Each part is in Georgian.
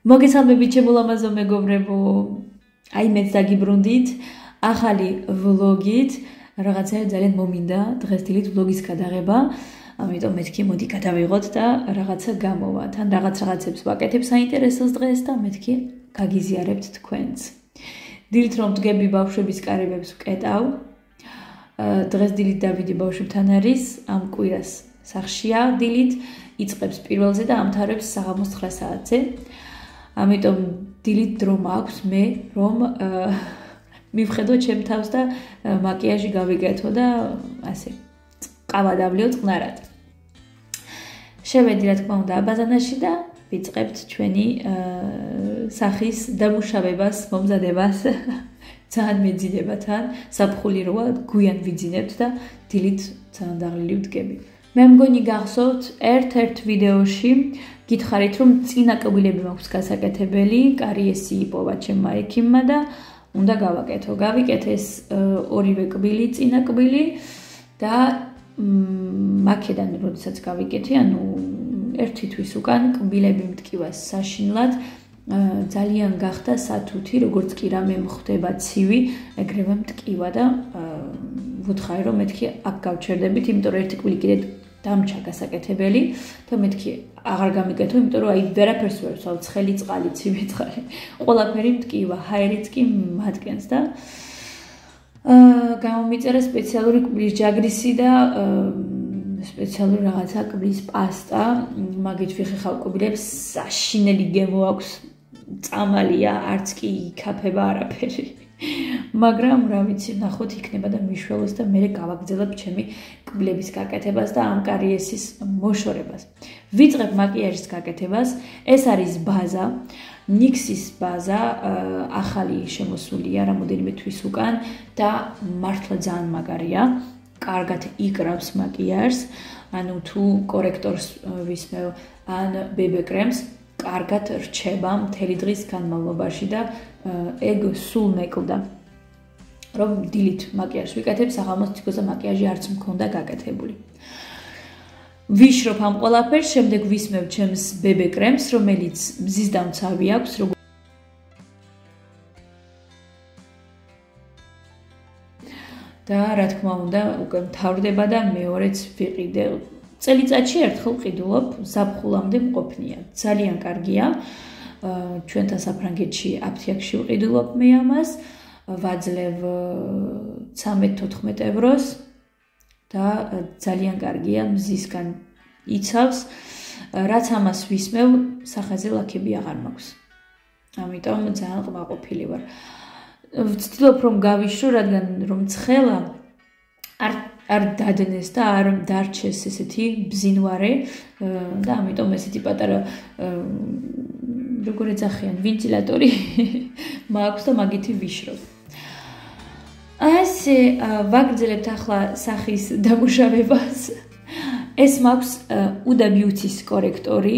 მოგესალმებით ჩემო ლამაზო მეგობრებო, აი მეც დაგიბრუნდით ახალი ვლოგით, რაღაცა ძალიან მომინდა დღეს დილით ვლოგის გადაღება, ამიტომ მეთქი მოდი გადავიღოთ და რაღაცა გამოვა, თან რაღაცებს ვაკეთებ საინტერესოს დღეს და მეთქი გაგიზიარებთ თქვენც. დილით რომ დგები ბავშვების კარებებს ვკეტავ, დღეს დილით დავიდი ბავშვებთან არის, ამ კვირას სახლშია დილით, იწყებს პირველზე და ამთავრებს საღამოს 9 საათზე. ამიტომ დილით დრო მაქვს მე რომ მივხედო ჩემ თავს და მაკიაჟი გავიგეთო და ასე ყავა დავლიო წყნარად. შევედი რა თქმა უნდა აბაზანაში და ვიწყებთ ჩვენი სახის დამუშავებას, მომზადებას. ძალიან მეძინება თან, საფხული როა გვიან ვიძინებთ და დილით ძალიან დაღლილი ვდგები. მე მგონი გახსოვთ ერთ ვიდეოში გითხარით რომ წინა კბილები მაქვს გასაკეთებელი, კარიესი იპოვა ჩემმა ექიმმა და უნდა გავაკეთო. გავიკეთე ეს ორივე კბილი, წინა კბილი და მაქედან როდესაც გავიკეთე, ანუ ერთი თვის უკან კბილები მტკივა საშინლად, ძალიან გახდა სათუთი, როგორც კი რამე მხდება ცივი, ეგრევე მტკივა და ვუთხარი რომ მეთქი აქ გავჩერდებით, იმიტომ რომ ერთი კბილი კიდე დამჩა გასაკეთებელი და მეთქი აღარ გამიკეთო, იმიტომ რომ აი ვერაფერს ვერ ვსვავ, ცხელი წყალი, ცივი წყალი. ყველაფერი მტკივა, ჰაერიც კი მატკენს და გამომიწერა სპეციალური კბლის ჯაგრისი და სპეციალური რაღაცა კბლის პასტა. მაგით ვიხეხავ კბილებს, საშინელი გემო აქვს, წამალია, არც კი იქაფება არაფერი. მაგრამ რა ვიცი, ნახოთ იქნება და მიშველოს და მე გავაგრძელებ ჩემი კბილების გაკეთებას და ამ კარიესის მოშორებას. ვიწყებ მაკიაჟის გაკეთებას. ეს არის ბაზა, ნიქსის ბაზა, ახალი შემოსულია რამოდენიმე თვის უკან და მართლა ძალიან მაგარია. კარგად იკრავს მაკიაჟს, ანუ თუ კორექტორს ვისმევ ან BB კრემს, კარგად რჩება მთელი დღის განმავლობაში და ეგ სულ მეკლდა. რომ დილით მაკიაჟს ვიკეთებ, საღამოს თითქოს მაკიაჟი არც მქონდა გაკეთებული. ვიშრობ ამ ყველაფერს, შემდეგ ვისმევ ჩემს BB კრემს, რომელიც მზის დამცავი აქვს, და რა თქმა უნდა, უკვე მთავრდება და მეორეც ვიყიდე. წელიწადში ერთხელ ყიდულობ, ზაფხულამდე მყოფნია. ძალიან კარგია. ჩვენთან საფრანგეთში აფთიაქში ვყიდულობ მე ამას, ვაძლევ 13-14 ევროს და ძალიან კარგია, მზისგან იცავს. რაც ამას ვისმევ, სახაზე ლაქები აღარ მაქვს. ამიტომ ძალიან ყმაყოფილი ვარ. ვცდილობ რომ გავიშრო, რადგან რომ ცხელა არ დადნეს და არ დარჩეს ესეთი ბზინვარე და ამიტომ ესეთი პატარა როგორ ეძახიან ვენტილატორი მაქვს და მაგითი ვიშრობ. ასე ვაგრძელებთ ახლა სახის დამუშავებას. ეს მაქვს Huda Beauty-ის კორექტორი,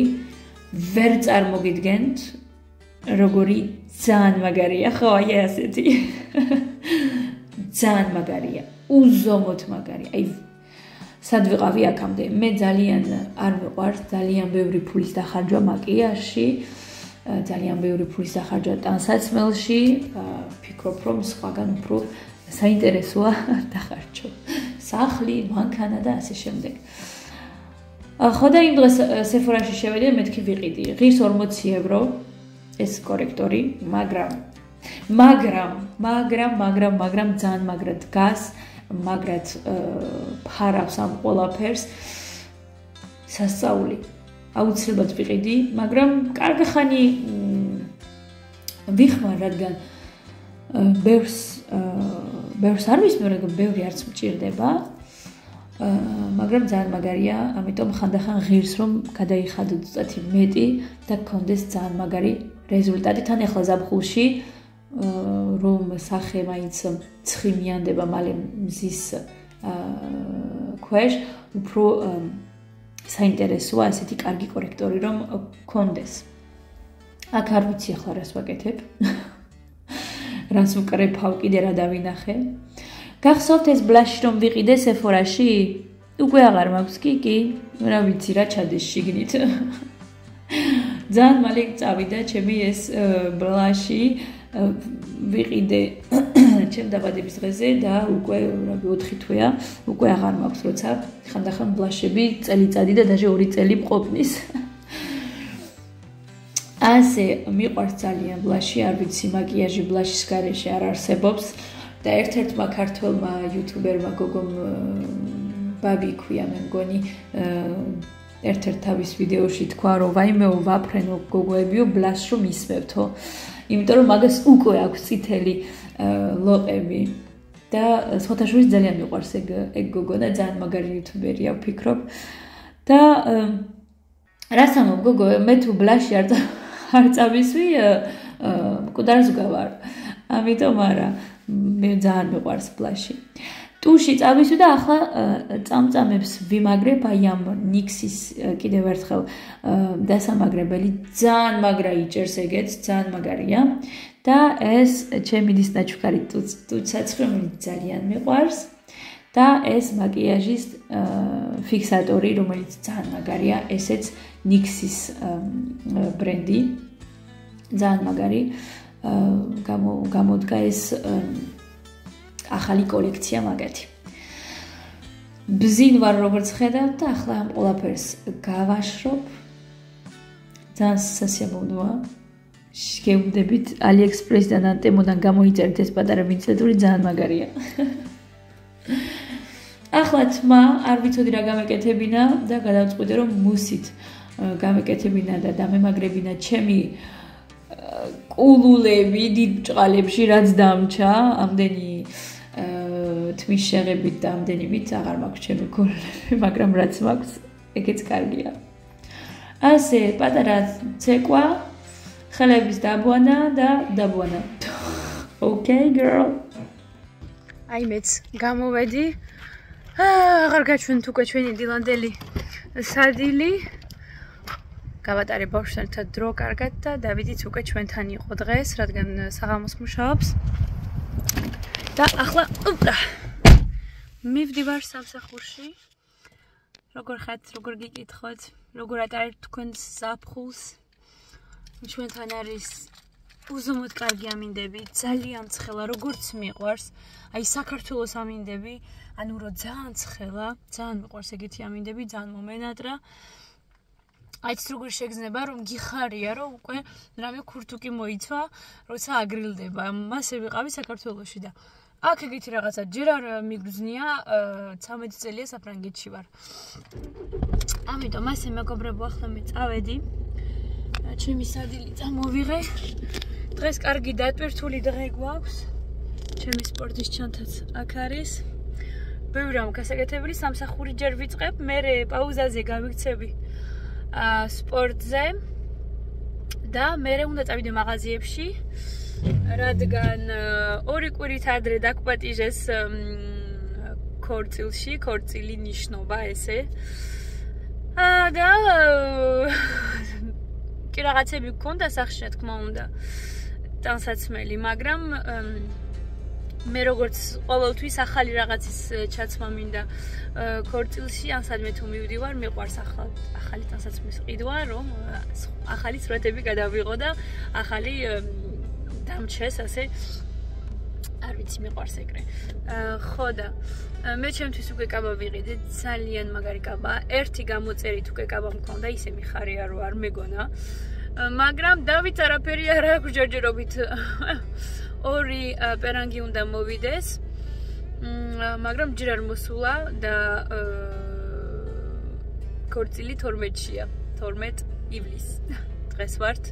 ვერ წარმოგიდგენთ როგორი ძალიან მაგარია, ხო აი ასეთი. ძალიან მაგარია. უზომოდ მაგარი. აი სად ვიყავი აქამდე? მე ძალიან არ მიყვარს, ძალიან ბევრი ფულის დახარჯვა მაკიაჟში, ძალიან ბევრი ფულის დახარჯვა ტანსაცმელში. ვფიქრობ რომ სხვაგან უფრო საინტერესოა დახარჯო. სახლი, მანქანა და ასე შემდეგ. ხო და იმ დღეს Sephora-ში შევედი და მეთქი ვიყიდი. ღირს 40 евро ეს კორექტორი, მაგრამ ძალიან მაგრად დგას, მაგრად ფარავს ამ ყველაფერს. სასწაული. აუცილებლად ვიყიდი, მაგრამ კარგი ხანი ვიხმარ, რადგან ბევრს არ ვისმევ, რომ ბევრი არც მჭირდება. მაგრამ ძალიან მაგარია, ამიტომ ხანდახან ღირს რომ გადაიხადო ცოტათი მეტი და გქონდეს ძალიან მაგარი რეზულტატი. თან ახლა ზაფხულში რომ სახე მაინც ცხიმიანდება მალე მზის ქვეშ, უფრო საინტერესოა ესეთი კარგი კორექტორი რომ გქონდეს. აქ არ ვიცი ახლა რას ვაკეთებ. რას ვკრეფავ, კიდე რა დავინახე. გახსოვთ ეს ბლაში რომ ვიყიდე Sephora-ში? უკვე აღარ მაქვს კი, რა ვიცი რა ჩადეს შიგნით. ძალიან მალე წავიდა ჩემი ეს ბლაში ვიყიდე ჩემ დაბადების დღეზე და უკვე 4 თვეა უკვე აღარ მაქვს როცა ხანდახან ბლაშები წელიწადი და даже 2 წელი მყოფნის ასე მიყვარს ძალიან ბლაში არ ვიცი მაკიაჟი ბლაშის გარეშე არ არსებობს და ერთ-ერთმა ქართველმა იუთუბერმა გოგომ ბაბი ქვია მე მგონი ერთ-ერთ თავის ვიდეოში თქვა რომ ვაიმეო ვაფრენო გოგოებიო ბლაშს რომ ისმევთო იმიტომ რომ მაგას უკვე აქვს წითელი ლოყები და სხვათაშორის ძალიან მიყვარს ეგ გოგო და ძალიან მაგარი იუთუბერია ვფიქრობ და რას ამობ გოგო მე თუ ბლაში არ წავისვი მკვდარს გავარ ამიტომ არა მე ძალიან მიყვარს ბლაში ტუში წავისვი და ახლა წამწამებს ვიმაგრებ აი ამ ნიქსის კიდევ ერთხელ დასამაგრებელი ძალიან მაგრა იჭერს ეგეც ძალიან მაგარია და ეს ჩემი ნისნაჩუქარი ტუცაცხვი რომელიც ძალიან მიყვარს და ეს მაკიაჟის ფიქსატორი რომელიც ძალიან მაგარია ესეც ნიქსის ბრენდი ძალიან მაგარი გამოდგა ეს ახალი კოლექცია მაგათი. ბზინ ვარ როგორც ხედავთ და ახლა ამ ყველაფერს გავაშრობ. ძალიან სასიამოვნოა. შეგეუბნებით AliExpress-დან ან Temu-დან გამოიწერეთ ეს პატარა ვინცენტური ძალიან მაგარია. ახლა თმა არ ვიცოდი რა გამეკეთებინა და გადავწყვიტე რომ მუსით გამეკეთებინა და დამემაგრებინა ჩემი კულულები დიდ ჭყალებში რაც დამჩა ამდენი თმის შეღებით და ამდენივით აღარ მაქვს ჩემი კულულები მაგრამ რაც მაქვს ეგეც კარგია ასე პატარა ცეკვა ხელების დაბვანა და დაბვანა okay girl აი მეც გამოვედი აღარ გაჩვენთ უკვე ჩვენი დილანდელი სადილი გავატარე ბავშვთან ერთად დრო კარგად და დავიდიც უკვე ჩვენთან იყო დღეს, რადგან საღამოს მუშაობს. და ახლა მივდივარ სამსახურში. როგორ ხართ, როგორ გიკითხოთ, როგორ ატარებთ თქვენს ზაფხულს. ჩვენთან არის უზომოდ კარგი ამინდები, ძალიან ცხელა, როგორც მიყვარს. აი საქართველოს ამინდები, ანუ რომ ძალიან ცხელა, ძალიან მიყვარს ეგეთი ამინდები, ძალიან მომენატრა. აიც როგორ შეგზნება რომ გიხარია რომ უკვე რამე ქურთუკი მოიცვა როცა აგრილდება მასე ვიყავი საქართველოში და აქ ეგეთი რაღაცა ჯერ არ მიგრძნია 13 წელია საფრანგეთში ვარ ამიტომ მასე მეგობრებო ახლა მე წავედი ჩემი სადილი წამოვიღე დღეს კარგი დატვირთული დღე გვაქვს ჩემი სპორტის ჩანთაც აქ არის ბევრი ამ გასაკეთებელი სამსახური ჯერ ვიწყებ მე პაუზაზე გავიქცევი სპორტზე და მე უნდა წავიდე მაღაზიებში რადგან 2 კვირით ადრე დაგპატიჟეს ქორწილში ქორწილი ნიშნობა ესე და კი რაღაცები გქონდა სახში რა თქმა უნდა ტანსაცმელი მაგრამ მე როგორც ყოველთვის ახალი რაღაცის ჩაცმა მინდა ქორწილში ან სადმე თუ მივდივარ მიყვარს ახალი ტანსაცმლის ყიდვა რომ ახალი სურათები გადავიღო და ახალი დამჩეს ასე არ ვიცი მიყვარს ეგრე ხო და მე ჩემთვის უკვე კაბა ვიყიდე ძალიან მაგარი კაბაა ერთი გამოწერით უკვე კაბა მქონდა ისე მიხარია რომ არ მეგონა მაგრამ დავით არაფერი არ აქვს ჯერჯერობით 2 პერანგი უნდა მოვიდეს მაგრამ ჯერ არ მოსულა და ქორწილი 12-შია 12 ივლისს დღეს ვართ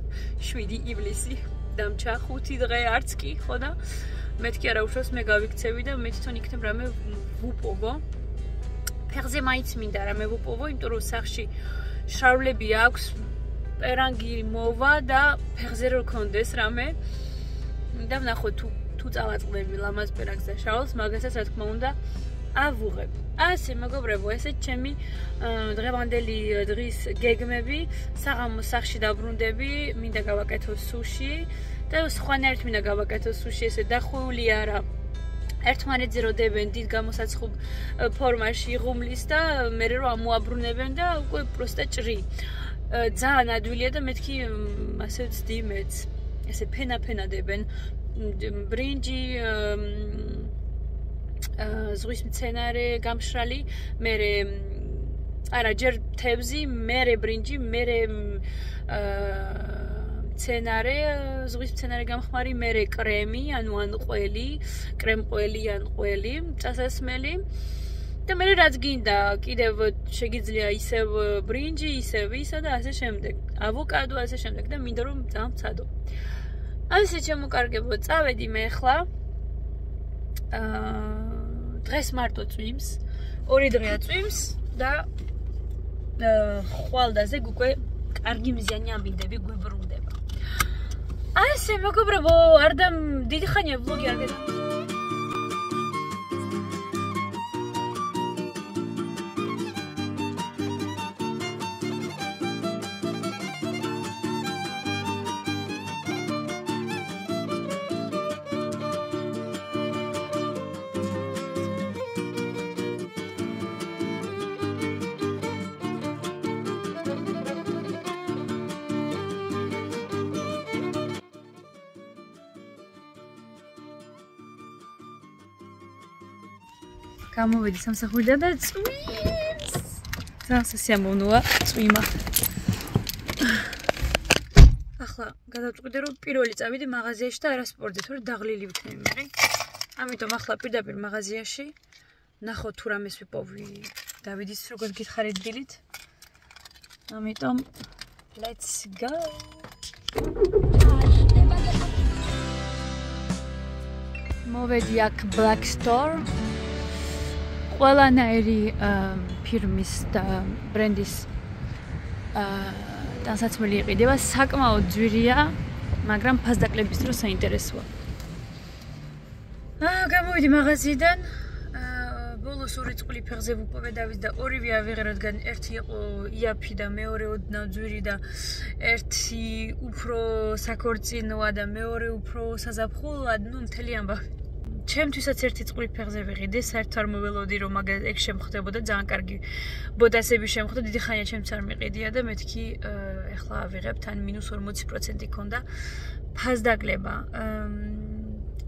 7 ივლისი დამჩა 5 დღე არც კი ხო და მეთქი არა უშავს მე გავიქცევი და მე თვითონ იქნებ რამე ვუპოვო ფეხზე მაინც მინდა რამე ვუპოვო იმიტომ რომ სახში შარვლები აქვს პერანგი მოვა და ფეხზე რო კონდეს რამე და ვნახოთ თუ წავაწყდები ლამაზ პერანგს და შავალს მაგასაც რა თქმა უნდა ავუღებ ასე მეგობრებო ესეც ჩემი დღევანდელი დღის გეგმები საღამოს სახში დაბრუნდები მინდა გავაკეთო სუში და სხვანაირად მინდა გავაკეთო სუში ესე დახვეული არა ერთმანეთზე რო დებენ დიდ გამოსაცხობ ფორმაში ღუმლის და მე რო ამოაბრუნებენ და უკვე პროსტა ჭრი ძალიან ადვილია და მეთქი ასე ვცდი მეც. ესე ფენა-ფენადებენ ბრინჯი ზღვის მცენარე გამშრალი, მერე არა ჯერ თევზი, მერე ბრინჯი, მერე მცენარე, ზღვის მცენარე გამხმარი, მერე კრემი, ანუ ან ყველი, კრემ-ყველი ან ყველი, წასასმელი. და მერე რაც გინდა, კიდევ შეგიძლია ისევ ბრინჯი, ისევ ისა და ასე შემდეგ. ავოკადო ასე შემდეგ და მინდა რომ ძალიან მცადო. ასე შემოკარგებო, წავედი მე ახლა. დღეს მარტო წვიმს, 2 დღეა წვიმს და ხვალდაზე უკვე კარგი მზიანი ამბინდები გვებრუნდება. ასე მეგობრებო, არ და დიდი ხანია ვლოგი არ გედა. გამოვედი სამსახურიდან და წვიმს. ძალიან სასიამოვნოა წვიმა. ახლა გადავწყვიტე რომ პირველი წავიდე მაღაზიაში და არა სპორტზე, თორე დაღლილი ვიქნები მე. ამიტომ ახლა პირდაპირ მაღაზიაში ნახოთ თუ რამეს ვიპოვი დავიდის როგორ გითხარით დილით. ამიტომ let's go. მოვედი აქ Black Store. ყველანაირი ფირმის და ბრენდის ტანსაცმელი იყიდება, საკმაოდ ძვირია, მაგრამ ფასდაკლების დროს საინტერესოა. გამოვიდი მაღაზიიდან, ბოლოს 2 წყვილი ფეხზე ვუპოვე დავით და ორივე ავიღე, რადგან ერთი იყო იაფი და მეორე ოდნავ ძვირი და ერთი უფრო საქორწინოა და მეორე უფრო საზაფხულოა, ნუ მთელი ამბავი. ჩემთვისაც ერთი წყვილი ფეხზე ვიყიდე, საერთოდ არ მოველოდი რომ ეგ შემხდებოდა, ძალიან კარგი ბოდასები შემხდა, დიდი ხანია ჩემც არ მიყიდია და მეთქი ეხლა ავიღებთ, ან -40% ქონდა ფასდაკლება.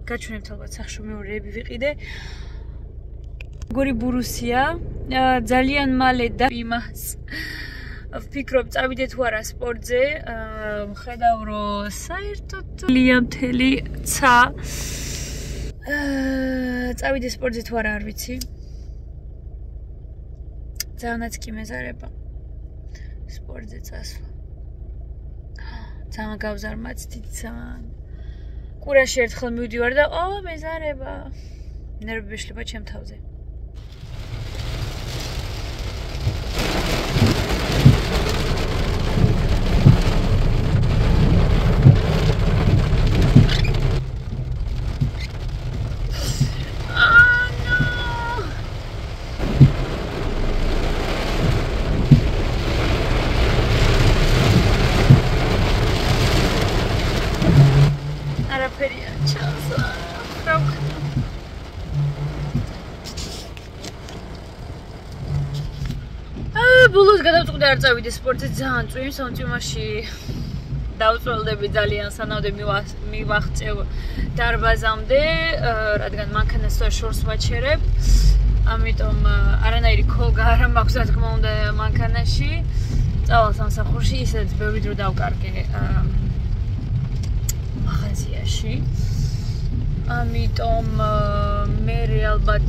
გაჩვენებთ ალბათ სახში მეორეები ვიყიდე. გორი ბურუსია, ძალიან მალე და იმას ვფიქრობ წავიდე თუ არა სპორტზე, ხედავ რომ საერთოდ მთელი ცა წავიდე სპორტზე თუ არა არ ვიცი. ძალიანაც კი მეზარება სპორტზე წასვლა. ძალიან გავზარმაცდი ძალიან. კურაში ერთხელ მივდივარ და მეზარება. ნერვები ეშლება ჩემ თავზე. ბოლოს გადავწყვიტე არ წავიდე სპორტზე, ძალიან წვიმს, ამ წვიმაში დავწველდები ძალიან სანამდე მივაღწევ დარბაზამდე, რადგან მანქანას შორს ვაჩერებ. ამიტომ არანაირი ქოლგა არ მაქვს, რა თქმა უნდა, მანქანაში. წავალ სამსახურში, ისედაც ბევრი დრო დავკარგე მაღაზიაში. ამიტომ მე ალბათ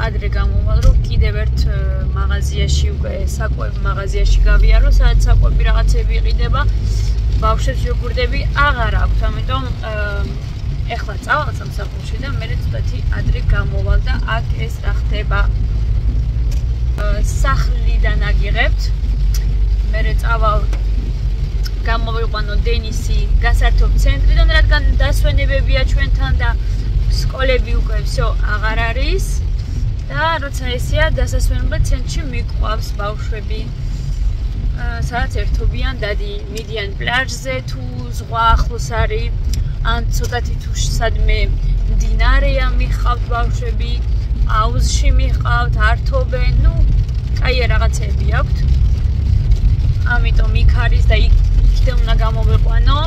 ადრე გამოვალ, რომ კიდევ ერთ მაღაზიაში უკვე საკვები მაღაზიაში გავიარო, სადაც საკვები რაღაცები იყიდება, ბავშვებს იოგურტები აღარ აქვს, ამიტომ ეხლა წავალ სამსახურში და მე ცოტათი ადრე გამოვალ და აქ ეს რა ხდება. სახლიდან აგიღებთ, მე წავალ გამოვიყვანო დენისი გასართობ ცენტრიდან, რადგან დასვენებებია ჩვენთან და სკოლები უკვე всё აღარ არის და როცა ესეა დასასვენებლად ცენტრში მიყვავს ბავშვები. სადაც ერთობიან დადი მიდიან პლაჟზე თუ ზღვა ახლოს არის, ან ცოტათი თუ სადმე მდინარეა მიხავთ ბავშვები, აუზში მიხავთ, ართობენ, ნუ კაი რაღაცები აქვთ. ამიტომ იქ არის და იქიდან უნდა გამოვიყვანო,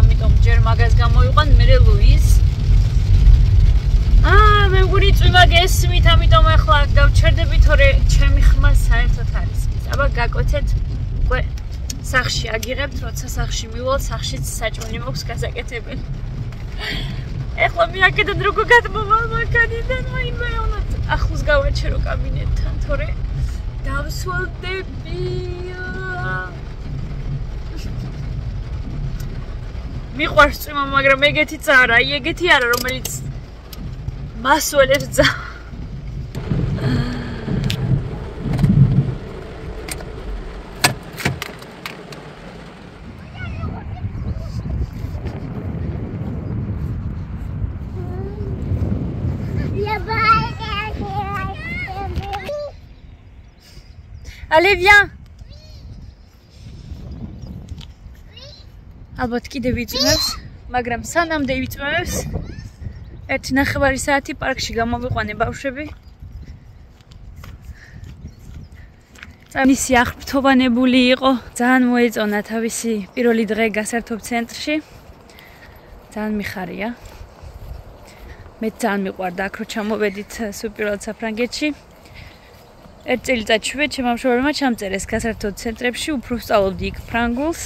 ამიტომ ჯერ მაგას გამოვიყვან, მერე ლუის. მე მგონი წვიმა გესმით, ამიტომ ახლა გავჩერდები, თორე ჩემი ხმა საერთოდ არის. აბა გაკოცეთ, უკვე სახში აგიღებთ, როცა სახში მივალ, სახშიც საჭმელი მაქვს გასაკეთებელი. ეხლა მე აქედან როგორ გადმოვალ მაგანიდან, მე უნდა ახლოს გავაჩერო კაბინეტთან, თორე დავსვალდები. მიყვარს წვიმა, მაგრამ ეგეთი წარა, ეგეთი არა, რომელიც მასველებს ძა. Allez, viens. ალბათ კიდე ვიწვევს, მაგრამ სანამდე ვიწვევს. ერთი ნახევარი საათი პარკში გამოვიყვანე ბავშვები. წამისი აღფრთოვანებული იყო, ძალიან მოეწონა თავისი პირველი დღე გასართობ ცენტრში. ძალიან მიხარია. მე ძალიან მიყვარდა აქ რო ჩამოვედით სუპირად საფრანგეთში. ერთ წელიწადშივე ჩემმა მშობლებმა ჩამწერეს გასართობ ცენტრებში, უფრო ვსწავლობდი იქ ფრანგულს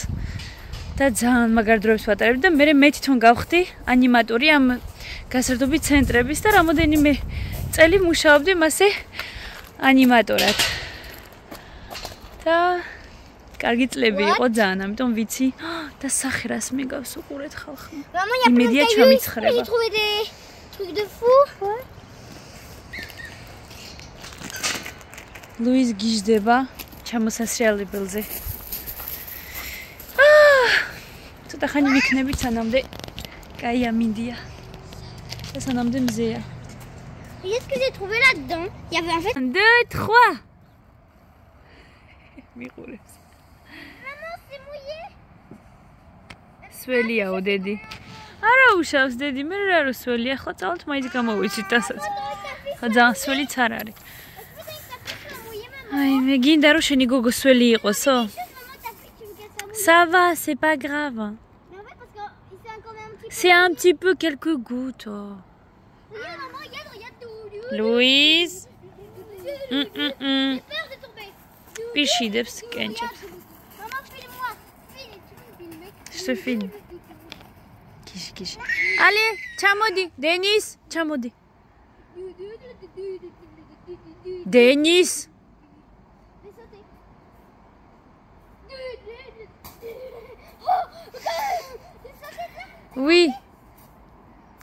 და ძალიან მაგარ დროებს ვატარებდი და მე თვითონ გავხდი ანიმატორი ამ გასართობი ცენტრების და რამოდენიმე წელი მუშაობდი მასე ანიმატორად. და კარგი წლები იყო ძალიან, ამიტომ ვიცი და სახე რას მეგავს უყურეთ ხალხი. იმედია ჩამიცხრება. ლუის გიჟდება ჩამოსასრიალებელზე. ცოტა ხანი ვიქნებით სანამდე კაი ამინდია. და სანამდე მზეა. Qu'est-ce que j'ai trouvé là-dedans? Il y avait en fait 2, 3. მიყურებს. Maman, c'est mouillé. სველიაო დედი. არა უშავს დედი, მე რა რო სველია, ხო წავთ მაინც გამოვიცით დასაც. ხო ძალიან სველიც არ არის. აი, მე გინდა რომ შენი გოგო სველი იყოსო? Ça va, c'est pas grave. Mais en fait, parce qu'il s'est encore un petit peu. C'est un petit peu quelques gouttes. Regarde, maman, regarde tout. Louise. J'ai peur de tomber. Pichidებს კენჭებს. Maman, file-moi. File, tu peux filmer. Je te filme. Kish. Allez, ჩამოდი, დენის, ჩამოდი. დენის. Fais sauter. Oui.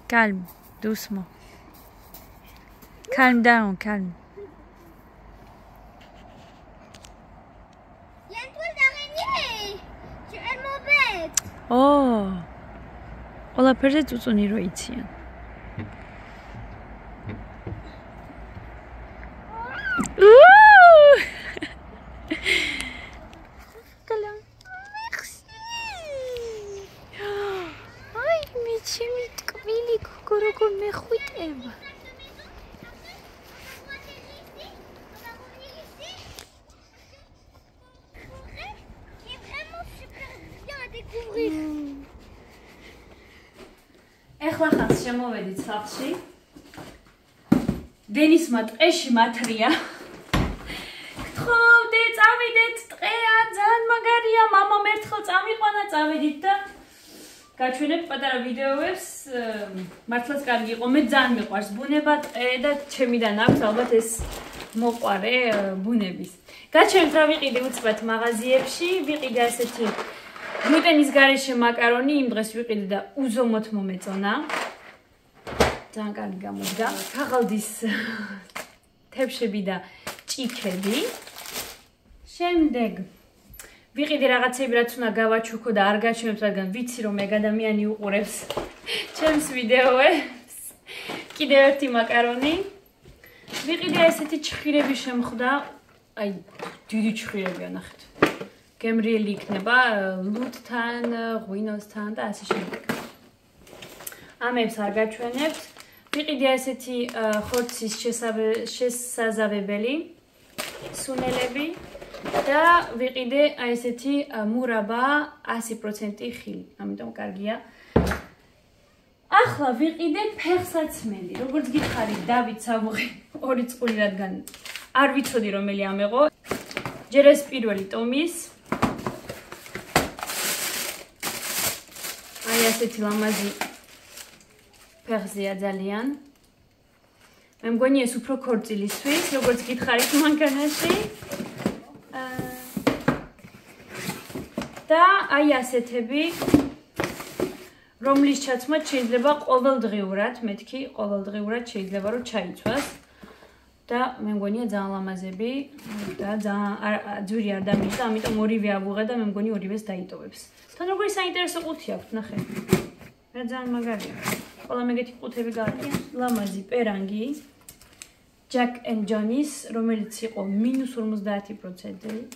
Calme, doucement. Calme down, calme. Il y a une toile d'araignée. Elle m'embête. Oh. ყველაფერზე წუწუნი რო იციან. აი, მე ჩემი ტკბილი გოგო როგორ მეხვიტება. ეხლა ხანს შემოვედით სახლში. დენისმა ტყეში მათრია. გთხოვდე, წავიდეთ ტყეა, ძალიან მაგარია, მამამ ერთხელ წამიყვანა, წავედით და გაჩვენებთ პატარა ვიდეოებს. მართლაც კარგი იყო, მე ძალიან მიყვარს ბუნება, ტყე და ჩემიდან აქვს ალბათ ეს მოყვარე ბუნების. გაჩვენებთ რა ვიყიდე უცბად მაღაზიებში, ვიყიდე ასეთი გლუტენის გარეშე მაკარონი, იმ დღეს ვიყიდე და უზომოდ მომეწონა. ძალიან კარგი გამოდგა. ქაღალდის თებშები და ჭიქები. შემდეგ ვიყიდე რაღაცები რაც უნდა გავაჩუქო და არ გაჩვენებთ, რადგან ვიცი რომ ეგ ადამიანი უყურებს ჩემს ვიდეოებს. კიდევ ერთი მაკარონი. ვიყიდე ესეთი ჭხირები შემხვდა. აი, დიდი ჭხირებია ნახეთ. გემრიელი იქნება ლუტთან, ღვინოსთან და ასე შემდეგ. ამებს არ გაჩვენებთ. ვიყიდე ესეთი ხორცის შესაძავებელი სუნელები და ვიყიდე აი ესეთი მურაბა 100% ხილი, ამიტომ კარგია. ახლა ვიყიდე ფეხსაცმელი, როგორც გითხარით, დავით საბუღი 2 წყვილი, რადგან არ ვიცოდი რომელი ამეღო. ჯერ ეს პირველი ტომის. აი ასეთი ლამაზი ფეხზეა ძალიან. მე მგონი ეს უფრო ქორწილისთვის, როგორც გითხარით მანქანაში. და აი ასეთები, რომლის ჩაცმაც შეიძლება ყოველდღიურად, მეთქი, ყოველდღიურად შეიძლება რომ ჩაიცვას. და მე მგონია ძალიან ლამაზები და ძალიან ძვირი არ დამიჭდა, ამიტომ ორივე ავუღე და მე მგონი ორივეს დაიტოვებს. თან როგორი საინტერესო ყუთი აქვს, ნახე. რა ძალიან მაგარია. ყველა მეგეთი ყუთები გაარკია. ლამაზი პერანგი. Jack and Johnny's, რომელიც იყო -50%.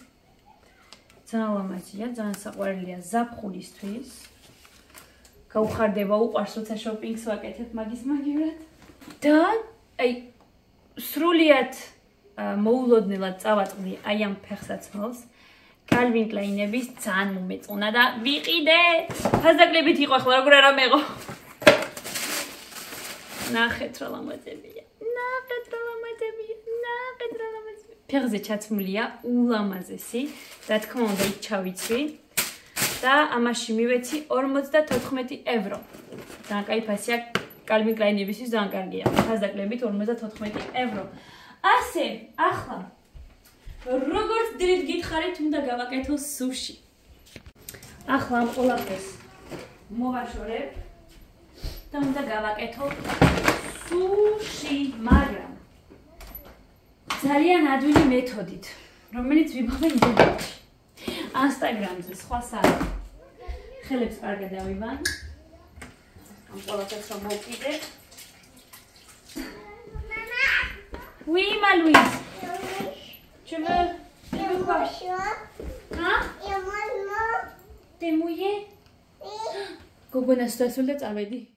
ძალიან ლამაზია, ძალიან საყვარელია ზაფხულისთვის. გაუხარდება, უყვარს როცა შოპინგს ვაკეთებ მაგის-მაგივრად. და აი სრულიად მოულოდნელად წავაწყდი აი ამ ფეხსაცმელს. Calvin Klein-ების ძალიან მომეწონა და ვიყიდე. ფასდაკლებით იყო ახლა როგორ არ ამეღო. ნახეთ რა ლამაზებია. ნახეთ რა ლამაზებია. ნახეთ რა ლამაზებია. ფეხზე ჩაცმულია ულამაზესი. რა თქმა უნდა იქ ჩავიცვი. და ამაში მივეცი 54 евро. ძალიან კაი ფასია Calvin Klein-ებისთვის ძალიან კარგია. ფასდაკლებით 54 евро. ასე, ახლა როგორც დილით გითხარით, უნდა გავაკეთო სუში. ახლა ამ ყველაფერს მოვაშორებ და უნდა გავაკეთო სუში, მაგრამ ძალიან ადვილი მეთოდით, რომელიც ვიბავე ინტერნეტში. Instagram-ზე სხვა სახლ. ხელებს კარგად დავივან. ამ ყველაფერს რომ მოვკიდე. Oui, ma Louise. Tu veux quoi? Hein? T'es mouillée? Gogona, stai sul letto, vedi?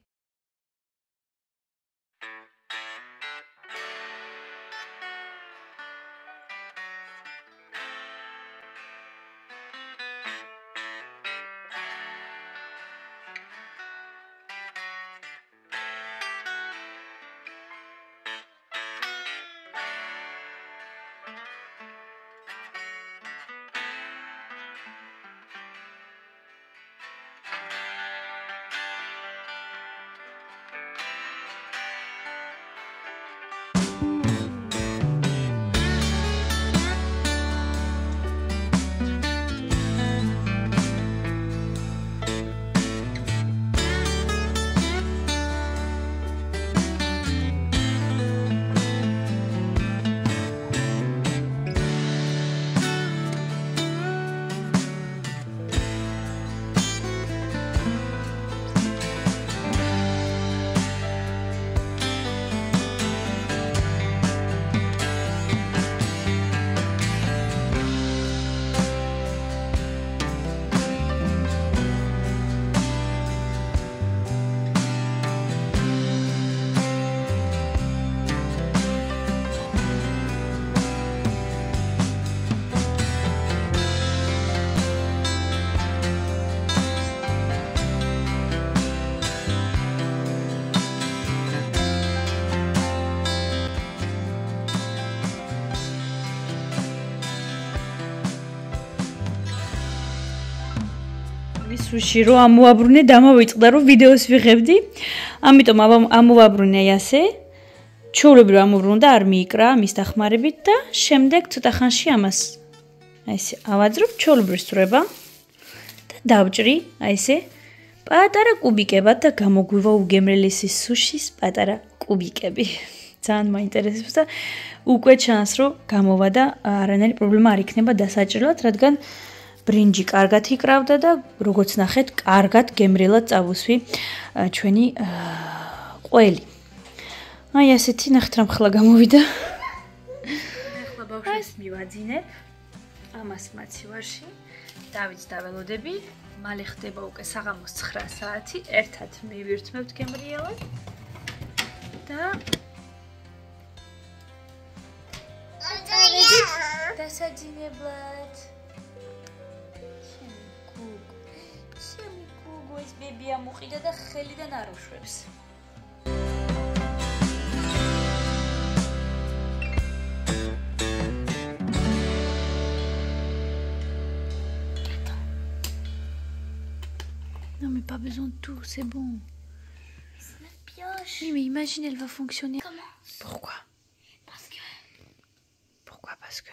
სუში რო ამოვაბრუნე, დამოვიწყდა რომ ვიდეოს ვიღებდი. ამიტომ ამოვაბრუნე ასე. ჩაურებრივ ამოვრუნდა, არ მიიკრა მის დახმარებით და შემდეგ ცოტა ხანში ამას აი ესე ავაძრობ ჩაურებრივ სწრება და დავჭრი აი ესე პატარა კუბიკებად და გამოგვივა უგემრელესი სუშის პატარა კუბიკები. ძალიან მაინტერესებს და უკვე ჩანს რომ გამოვა და არანაირი პრობლემა არ იქნება დასაჭრელად, რადგან ბრინჯი კარგად იკრავდა და როგორც ნახეთ, კარგად გემრიელად წავუსვი ჩვენი ყველი. აი ასეთი ნახეთ რა მხლა გამოვიდა. ახლა ბავშვს მივაძინებ ამას მაცივარში. დავით დაველოდები. მალე ხდება უკვე საღამოს 9 საათი. ერთად მივირთმევთ გემრიელად. და სასაძინებლად. ჩემი გუგო ეს ბები ამოყიდა და ხელიდან არ უშვებს. Non mais pas besoin de tout, c'est bon. C'est la pioche. Oui mais imagine elle va fonctionner. Comment? Pourquoi? Parce que... Pourquoi? Parce que...